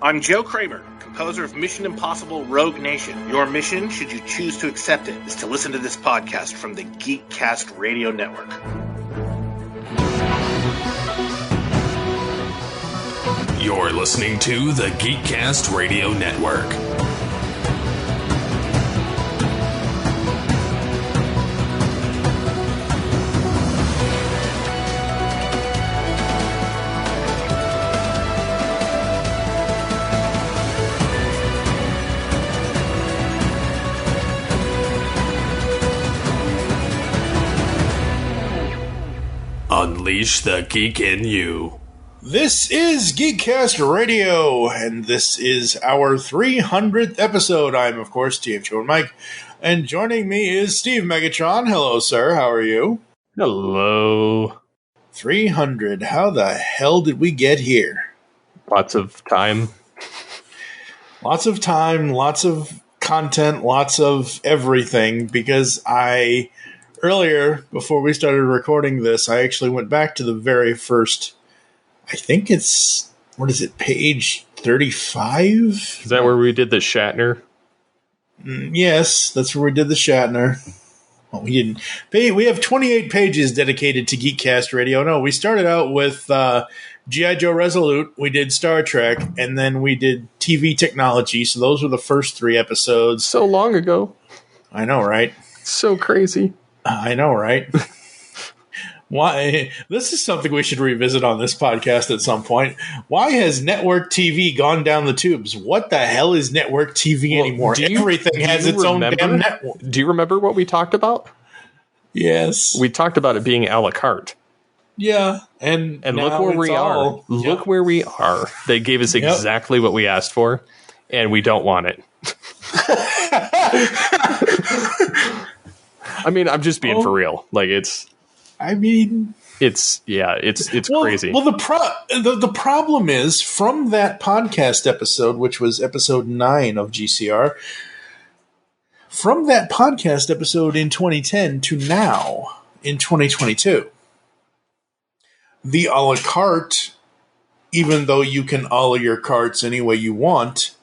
I'm Joe Kramer, composer of Mission Impossible Rogue Nation. Your mission, should you choose to accept it, is to listen to this podcast from the Geekcast Radio Network. You're listening to the Geekcast Radio Network. Unleash the geek in you. This is Geekcast Radio, and this is our 300th episode. I'm, of course, TF and Mike, and joining me is Steve Megatron. Hello, sir. How are you? Hello. 300. How the hell did we get here? Lots of time. Lots of time, lots of content, lots of everything, because earlier, before we started recording this, I actually went back to the very first, I think it's, page 35? Is that where we did the Shatner? Yes, that's where we did the Shatner. Well, we didn't. We have 28 pages dedicated to Geekcast Radio. No, we started out with G.I. Joe Resolute, we did Star Trek, and then we did TV technology, so those were the first 3 episodes. So long ago. I know, right? So crazy. I know, right? Why? This is something we should revisit on this podcast at some point. Why has network TV gone down the tubes? What the hell is network TV anymore? Everything has its own damn network. Do you remember what we talked about? Yes. We talked about it being a la carte. Yeah. And look where we are. Look where we are. They gave us exactly what we asked for, and we don't want it. I mean, I'm just being for real. Like, it's crazy. Well, the problem is, from that podcast episode, which was episode 9 of GCR, from that podcast episode in 2010 to now in 2022, the a la carte, even though you can a la your carts any way you want,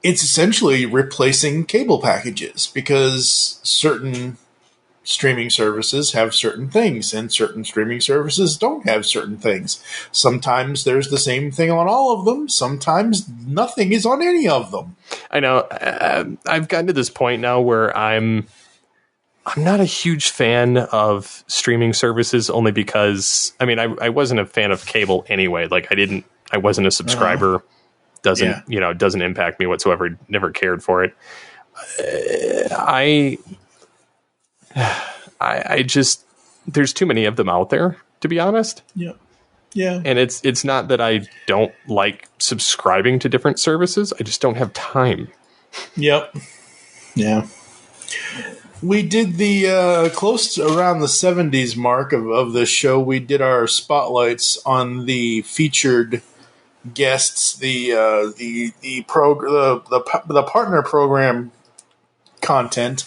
it's essentially replacing cable packages, because certain streaming services have certain things and certain streaming services don't have certain things. Sometimes there's the same thing on all of them. Sometimes nothing is on any of them. I know. I've gotten to this point now where I'm not a huge fan of streaming services, only because, I mean, I wasn't a fan of cable anyway. Like, I wasn't a subscriber. Doesn't impact me whatsoever. Never cared for it. I just, there's too many of them out there, to be honest. Yeah. Yeah. And it's not that I don't like subscribing to different services. I just don't have time. Yep. Yeah. We did the close to around the 70s mark of the show. We did our spotlights on the featured guests, the partner program content,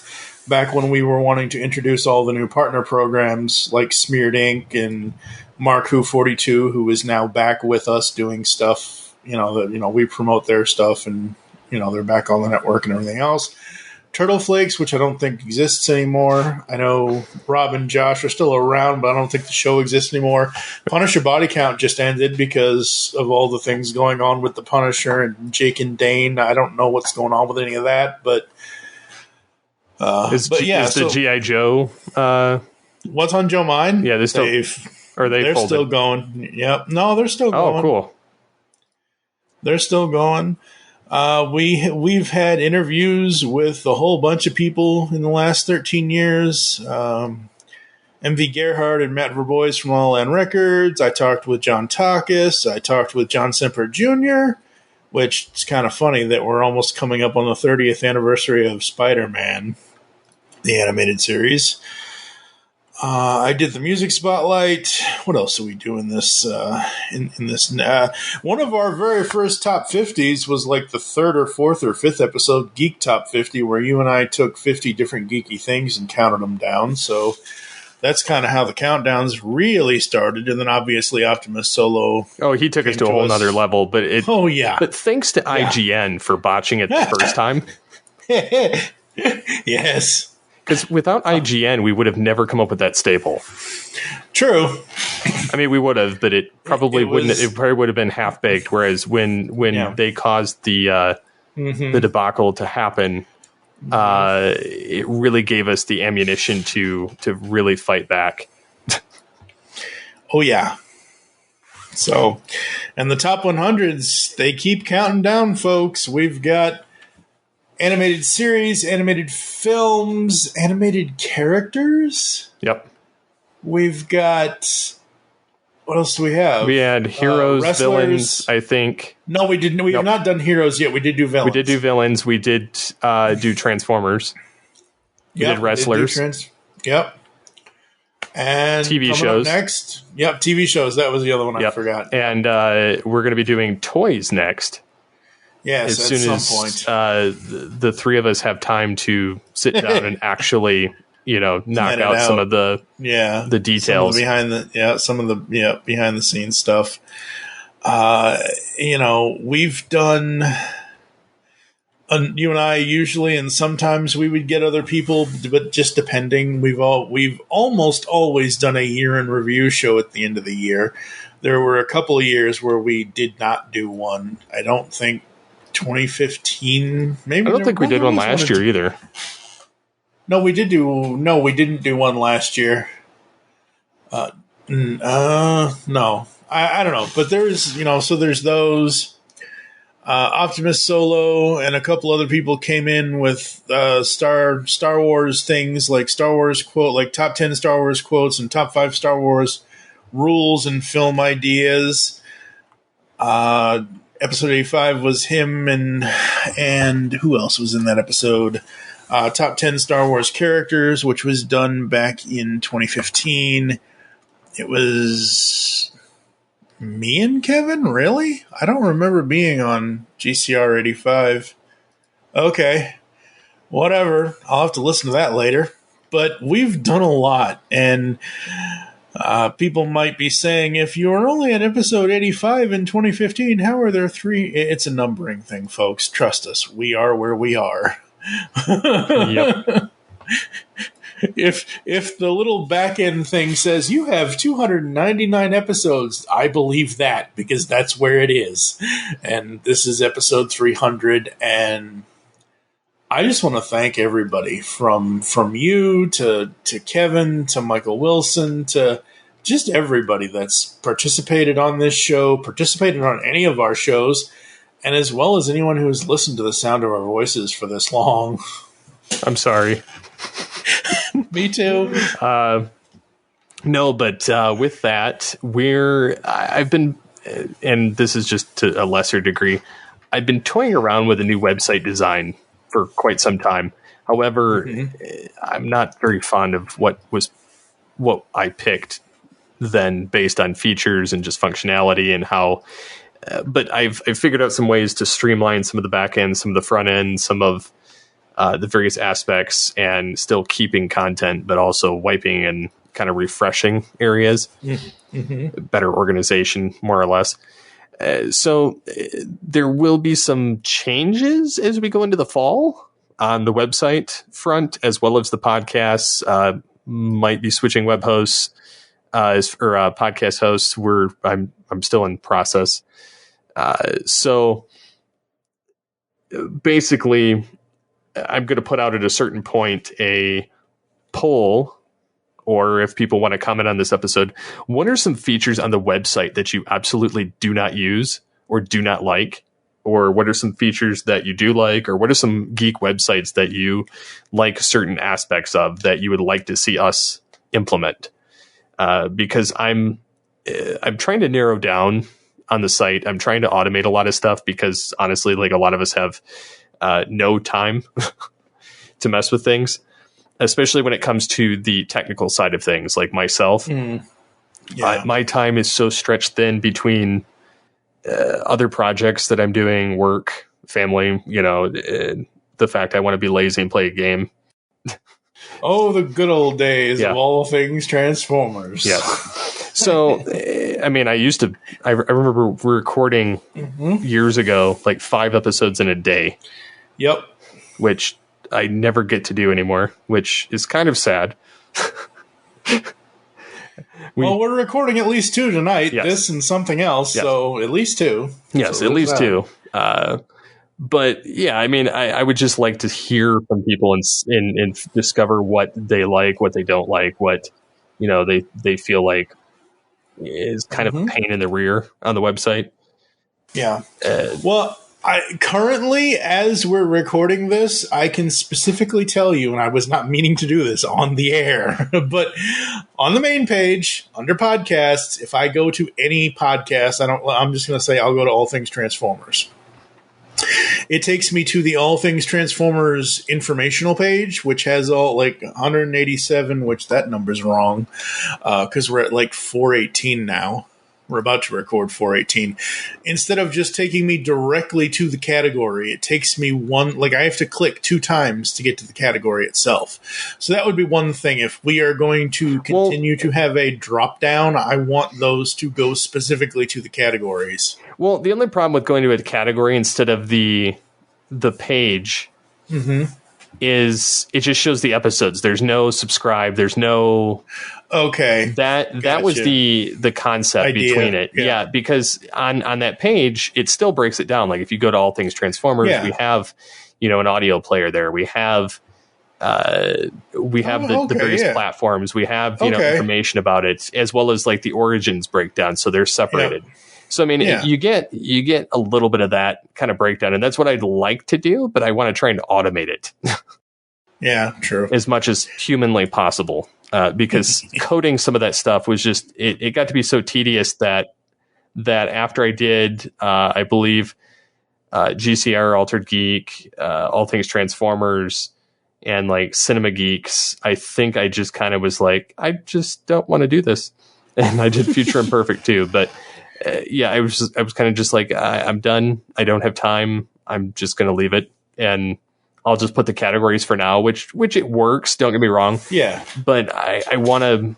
back when we were wanting to introduce all the new partner programs like Smeared Ink and Mark Who 42, who is now back with us doing stuff. We promote their stuff, and they're back on the network and everything else. Turtle Flakes, which I don't think exists anymore. I know Rob and Josh are still around, but I don't think the show exists anymore. Punisher Body Count just ended because of all the things going on with the Punisher and Jake and Dane. I don't know what's going on with any of that, but is the G.I. Joe what's on Joe Mine? Yeah, they're still going. Yep. No, they're still going. Oh, cool. They're still going. We've had interviews with a whole bunch of people in the last 13 years. MV Gerhardt and Matt Verbois from All Land Records. I talked with John Takis. I talked with John Semper Jr., which is kind of funny that we're almost coming up on the 30th anniversary of Spider-Man, the animated series. I did the music spotlight. What else do we do in this? One of our very first top 50s was like the 3rd or 4th or 5th episode, Geek Top 50, where you and I took 50 different geeky things and counted them down. So that's kind of how the countdowns really started. And then obviously Optimus Solo. Oh, he took us to a whole nother level. But But thanks to IGN for botching it the first time. Yes. Because without IGN, we would have never come up with that staple. True. I mean, we would have, but it probably wouldn't. It probably would have been half baked. Whereas when they caused the debacle to happen, it really gave us the ammunition to really fight back. Oh yeah. So, and the top 100s, they keep counting down, folks. We've got animated series, animated films, animated characters. Yep. We've got, what else do we have? We had heroes, villains, I think. No, we didn't. We have not done heroes yet. We did do villains. We did do villains. We did do Transformers. We did wrestlers. Yep. And TV shows. Next. Yep, TV shows. That was the other one I forgot. And we're going to be doing toys next. Yes, as soon as point. The three of us have time to sit down and actually, knock out some of the details behind the scenes stuff. We've done. You and I usually, and sometimes we would get other people, but just depending. We've almost always done a year in review show at the end of the year. There were a couple of years where we did not do one. I don't think 2015. Maybe I don't think we did one last year either. No, we did do. No, we didn't do one last year. No, I don't know. But there's so there's those. Optimus Solo and a couple other people came in with Star Wars things like Star Wars quote, like top 10 Star Wars quotes and top 5 Star Wars rules and film ideas. Episode 85 was him and who else was in that episode? Top 10 Star Wars characters, which was done back in 2015. It was me and Kevin? Really? I don't remember being on GCR 85. Okay. Whatever. I'll have to listen to that later. But we've done a lot. And people might be saying, if you were only at episode 85 in 2015, how are there 3? It's a numbering thing, folks. Trust us. We are where we are. Yep. If the little back end thing says you have 299 episodes, I believe that because that's where it is. And this is episode 300. And I just want to thank everybody from you to Kevin, to Michael Wilson, to just everybody that's participated on this show, participated on any of our shows, and as well as anyone who has listened to the sound of our voices for this long. I'm sorry. Me too. No, but with that, I've been, and this is just to a lesser degree, I've been toying around with a new website design for quite some time. However, I'm not very fond of what I picked then based on features and just functionality and how, but I've figured out some ways to streamline some of the back end, some of the front end, some of the various aspects, and still keeping content, but also wiping and kind of refreshing areas. Better organization, more or less. So there will be some changes as we go into the fall on the website front, as well as the podcasts. Might be switching web hosts or podcast hosts. I'm still in process. So basically, I'm going to put out at a certain point a poll, or if people want to comment on this episode, what are some features on the website that you absolutely do not use or do not like? Or what are some features that you do like? Or what are some geek websites that you like certain aspects of that you would like to see us implement? Because I'm trying to narrow down on the site. I'm trying to automate a lot of stuff because honestly, like a lot of us have no time to mess with things, especially when it comes to the technical side of things, like myself. My time is so stretched thin between other projects that I'm doing, work, family, the fact I want to be lazy and play a game. Oh, the good old days Yeah. of all things Transformers. Yeah. So, I mean, I remember recording years ago, like 5 episodes in a day, Yep. which I never get to do anymore, which is kind of sad. Well, we're recording at least 2 tonight, Yes. this and something else, Yes. so at least 2. Yes, So at least there's 2. But yeah, I mean, I would just like to hear from people and discover what they like, what they don't like, what they feel like is kind of a pain in the rear on the website. Yeah. Well, currently, as we're recording this, I can specifically tell you, and I was not meaning to do this on the air, but on the main page under podcasts, if I go to any podcast, I'm just going to say I'll go to All Things Transformers. It takes me to the All Things Transformers informational page, which has all like 187, which that number's wrong because we're at like 418 now. We're about to record 418. Instead of just taking me directly to the category, it takes me I have to click 2 times to get to the category itself. So that would be one thing. If we are going to continue to have a drop down, I want those to go specifically to the categories. Well, the only problem with going to a category instead of the page is it just shows the episodes. There's no subscribe. There's no. Okay. That was the concept idea between it. Yeah, because on that page, it still breaks it down. Like if you go to All Things Transformers, we have, an audio player there. We have the various platforms. We have, information about it, as well as like the origins breakdown. So they're separated. Yeah. So, I mean, you get a little bit of that kind of breakdown, and that's what I'd like to do, but I want to try and automate it. Yeah, true. As much as humanly possible. Because coding some of that stuff was just, it got to be so tedious that after I did, I believe, GCR, Altered Geek, All Things Transformers, and like Cinema Geeks, I think I just kind of was like, I just don't want to do this. And I did Future Imperfect too. But I was kind of just like, I'm done. I don't have time. I'm just going to leave it. And I'll just put the categories for now, which it works. Don't get me wrong. Yeah. But I want to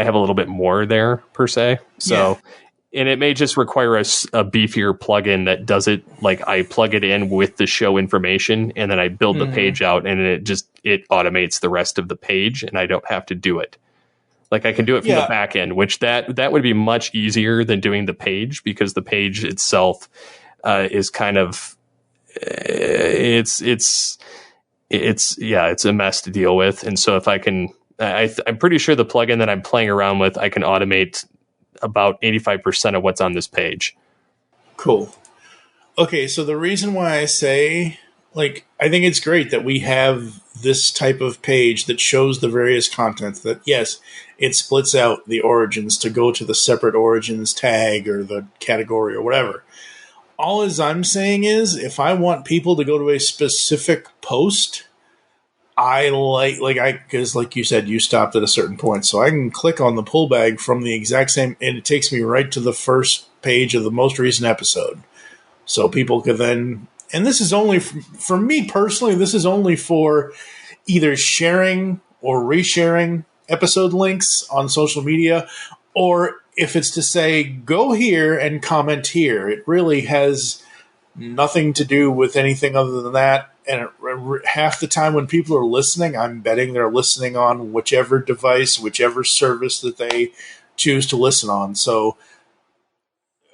have a little bit more there per se. So, and it may just require a beefier plugin that does it. Like I plug it in with the show information and then I build the page out and it automates the rest of the page and I don't have to do it. Like I can do it from the back end, which that would be much easier than doing the page because the page itself is kind of, it's a mess to deal with. And so if I can, I'm pretty sure the plugin that I'm playing around with, I can automate about 85% of what's on this page. Cool. Okay. So the reason why I say, I think it's great that we have this type of page that shows the various contents that, yes, it splits out the origins to go to the separate origins tag or the category or whatever. All as I'm saying is, if I want people to go to a specific post, because like you said, you stopped at a certain point, so I can click on the pull bag from the exact same, and it takes me right to the first page of the most recent episode. So people could then, and this is only, for me personally, this is only for either sharing or resharing episode links on social media, or if it's to say, go here and comment here. It really has nothing to do with anything other than that. And half the time when people are listening, I'm betting they're listening on whichever device, whichever service that they choose to listen on. So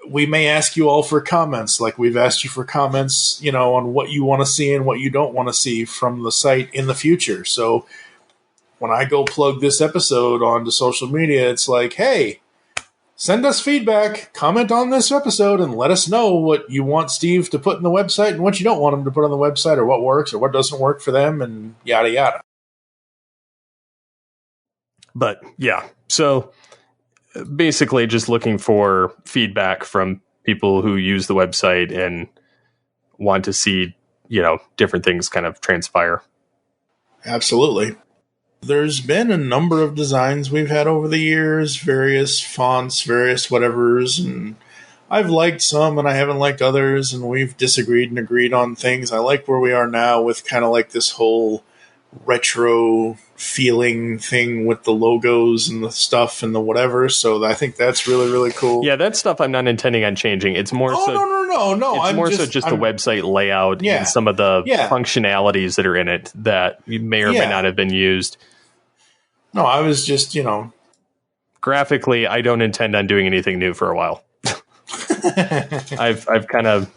we may ask you all for comments, like we've asked you for comments, on what you want to see and what you don't want to see from the site in the future. So when I go plug this episode onto social media, it's like, hey, send us feedback, comment on this episode, and let us know what you want Steve to put in the website and what you don't want him to put on the website, or what works or what doesn't work for them, and yada, yada. But yeah, so basically just looking for feedback from people who use the website and want to see, different things kind of transpire. Absolutely. There's been a number of designs we've had over the years, various fonts, various whatevers, and I've liked some and I haven't liked others, and we've disagreed and agreed on things. I like where we are now with kind of like this whole retro feeling thing with the logos and the stuff and the whatever. So I think that's really, really cool. Yeah, that stuff I'm not intending on changing. It's more no. It's so the website layout and some of the functionalities that are in it that may or may not have been used. No, I was just, graphically, I don't intend on doing anything new for a while. I've kind of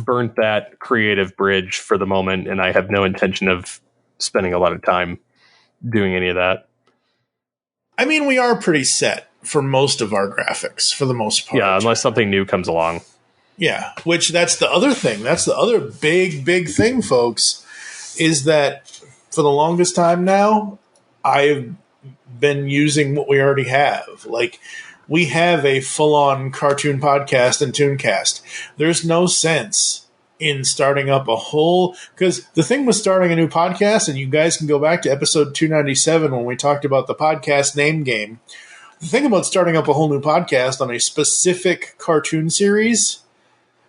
burnt that creative bridge for the moment, and I have no intention of spending a lot of time doing any of that. I mean, we are pretty set for most of our graphics, for the most part. Yeah, unless something new comes along. Yeah, which that's the other thing. That's the other big thing, folks, is that for the longest time now, I've been using what we already have. Like, we have a full-on cartoon podcast and Tooncast. There's no sense in starting up a whole... Because the thing with starting a new podcast, and you guys can go back to episode 297 when we talked about the podcast name game. The thing about starting up a whole new podcast on a specific cartoon series...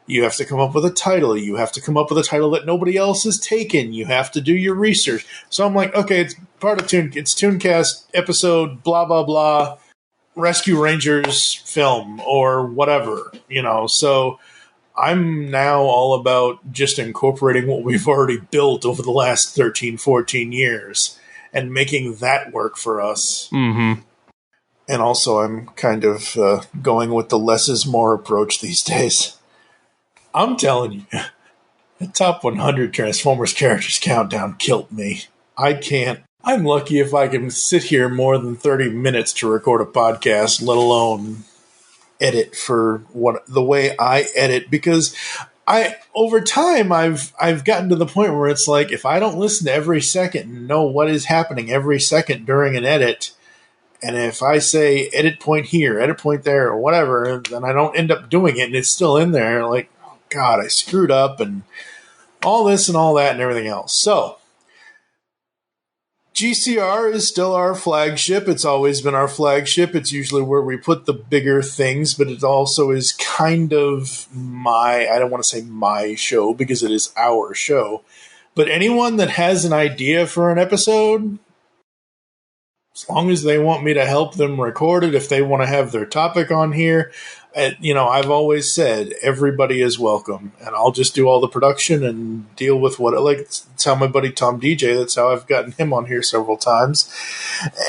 You have to come up with a title. You have to come up with a title that nobody else has taken. You have to do your research. So I'm like, okay, it's part of it's Tooncast episode, blah, blah, blah, Rescue Rangers film or whatever, So I'm now all about just incorporating what we've already built over the last 13, 14 years and making that work for us. Mm-hmm. And also I'm kind of going with the less is more approach these days. I'm telling you, the top 100 Transformers characters countdown killed me. I can't. I'm lucky if I can sit here more than 30 minutes to record a podcast, let alone edit for the way I edit, because over time I've gotten to the point where it's like, if I don't listen to every second and know what is happening every second during an edit, and if I say edit point here, edit point there, or whatever, then I don't end up doing it and it's still in there, like, God, I screwed up and all this and all that and everything else. So, GCR is still our flagship. It's always been our flagship. It's usually where we put the bigger things, but it also is kind of I don't want to say my show because it is our show. But anyone that has an idea for an episode, as long as they want me to help them record it, if they want to have their topic on here, I've always said everybody is welcome, and I'll just do all the production and deal with it's how my buddy Tom DJ, that's how I've gotten him on here several times.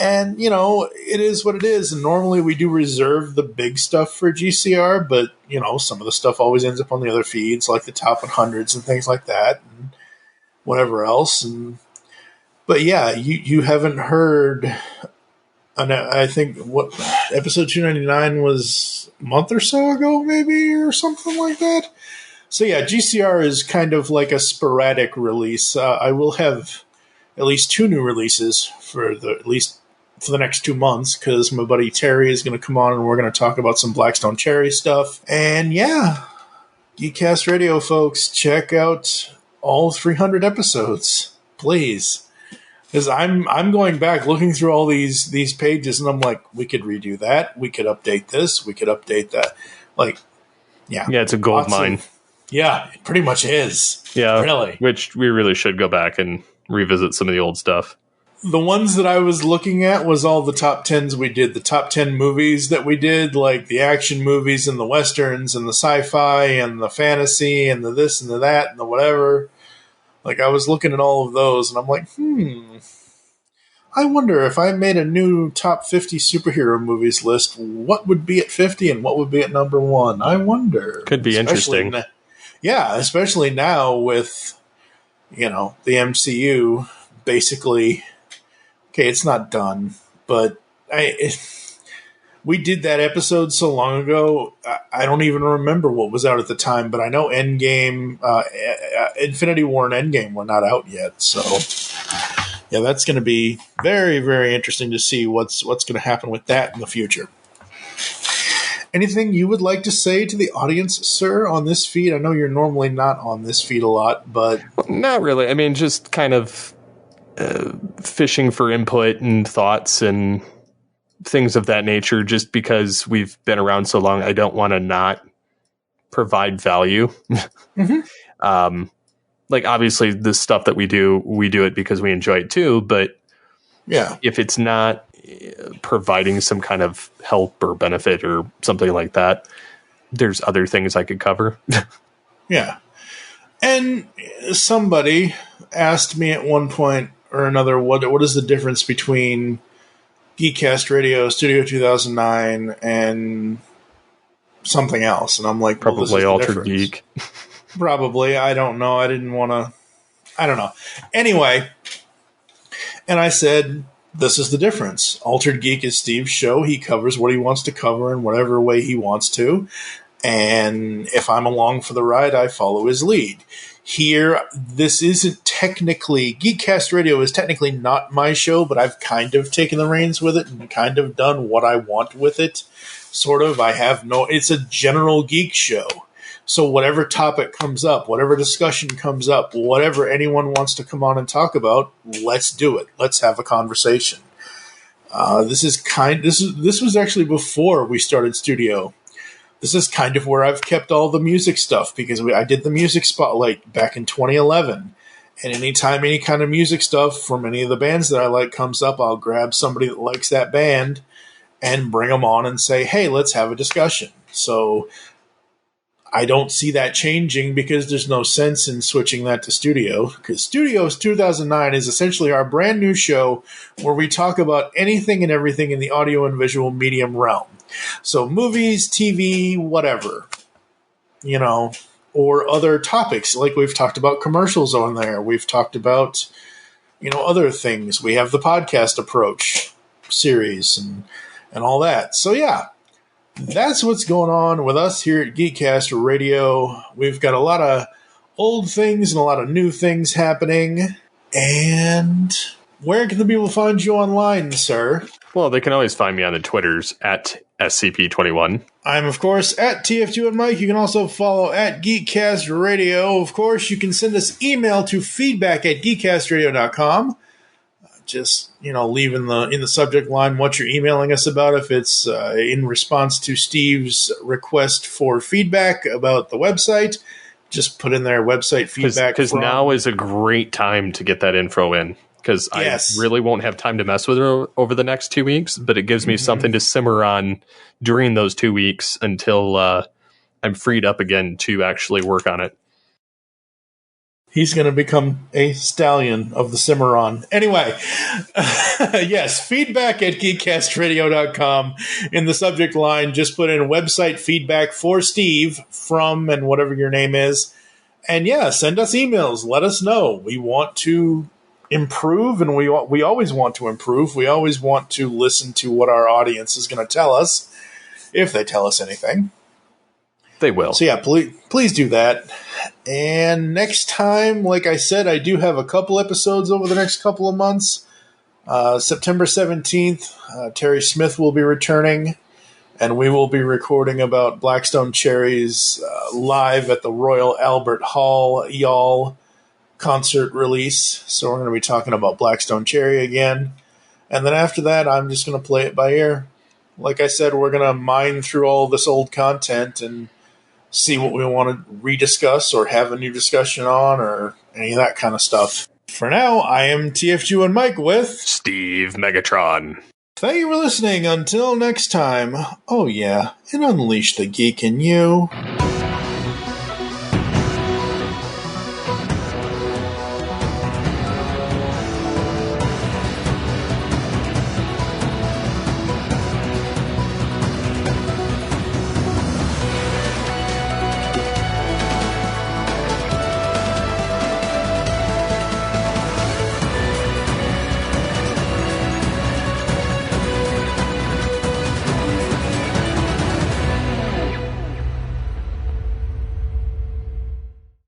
And, it is what it is. And normally we do reserve the big stuff for GCR, but, some of the stuff always ends up on the other feeds, like the top 100s and things like that, and whatever else. But yeah, you haven't heard... And I think episode 299 was a month or so ago, maybe, or something like that. So yeah, GCR is kind of like a sporadic release. I will have at least 2 new releases for the next 2 months, because my buddy Terry is going to come on and we're going to talk about some Blackstone Cherry stuff. And yeah, Geekcast Radio folks, check out all 300 episodes, please. Because I'm going back looking through all these pages, and I'm like, we could redo that, we could update this, we could update that. Like, yeah, it's a gold mine. Yeah, it pretty much is. Yeah, really. Which we really should go back and revisit some of the old stuff. The ones that I was looking at was all the top 10s we did, the top 10 movies that we did, like the action movies and the westerns and the sci-fi and the fantasy and the this and the that and the whatever. Like, I was looking at all of those, and I'm like, I wonder if I made a new top 50 superhero movies list, what would be at 50 and what would be at number 1? I wonder. Could be interesting. Yeah, especially now with, the MCU basically... Okay, it's not done, but we did that episode so long ago, I don't even remember what was out at the time, but I know Endgame, Infinity War and Endgame were not out yet, so yeah, that's going to be very, very interesting to see what's going to happen with that in the future. Anything you would like to say to the audience, sir, on this feed? I know you're normally not on this feed a lot, but... Not really. I mean, just kind of fishing for input and thoughts and things of that nature. Just because we've been around so long, I don't want to not provide value. Mm-hmm. like, obviously the stuff that we do it because we enjoy it too. But Yeah. if it's not providing some kind of help or benefit or something like that, there's other things I could cover. Yeah. And somebody asked me at one point or another, what is the difference between Geekcast Radio, Studio 2009, and something else? And I'm like, Probably Altered Geek. Probably. I don't know. I didn't want to. I don't know. Anyway, and I said, this is the difference. Altered Geek is Steve's show. He covers what he wants to cover in whatever way he wants to. And if I'm along for the ride, I follow his lead. Here, this isn't technically, Geekcast Radio is technically not my show, but I've kind of taken the reins with it and kind of done what I want with it. Sort of. It's a general geek show. So whatever topic comes up, whatever discussion comes up, whatever anyone wants to come on and talk about, let's do it. Let's have a conversation. This was actually before we started Studio. This is kind of where I've kept all the music stuff, because I did the music spotlight back in 2011. And anytime any kind of music stuff from any of the bands that I like comes up, I'll grab somebody that likes that band and bring them on and say, hey, let's have a discussion. So I don't see that changing, because there's no sense in switching that to Studio, because Studio 2009 is essentially our brand new show where we talk about anything and everything in the audio and visual medium realm. So movies, TV, whatever, or other topics. Like we've talked about commercials on there. We've talked about, other things. We have the podcast approach series and all that. So yeah. That's what's going on with us here at Geekcast Radio. We've got a lot of old things and a lot of new things happening. And where can the people find you online, sir? Well, they can always find me on the Twitters at SCP21. I'm, of course, at TF2 and Mike. You can also follow at Geekcast Radio. Of course, you can send us email to feedback@geekcastradio.com. Just, leave in the subject line what you're emailing us about. If it's in response to Steve's request for feedback about the website, just put in their website feedback. Because now is a great time to get that info in. Because yes. I really won't have time to mess with it over the next 2 weeks, but it gives me something to simmer on during those 2 weeks until I'm freed up again to actually work on it. He's going to become a stallion of the Cimarron. Anyway, yes, feedback at geekcastradio.com. In the subject line, just put in website feedback for Steve from and whatever your name is. And yeah, send us emails. Let us know. We want to improve, and we always want to improve. We always want to listen to what our audience is going to tell us, if they tell us anything. They will. So yeah, please do that. And next time, like I said, I do have a couple episodes over the next couple of months. September 17th, Terry Smith will be returning, and we will be recording about Blackstone Cherries live at the Royal Albert Hall Y'all concert release. So we're going to be talking about Blackstone Cherry again. And then after that, I'm just going to play it by ear. Like I said, we're going to mine through all this old content and see what we want to rediscuss or have a new discussion on or any of that kind of stuff. For now, I am TFG and Mike with Steve Megatron. Thank you for listening. Until next time, oh yeah, and unleash the geek in you.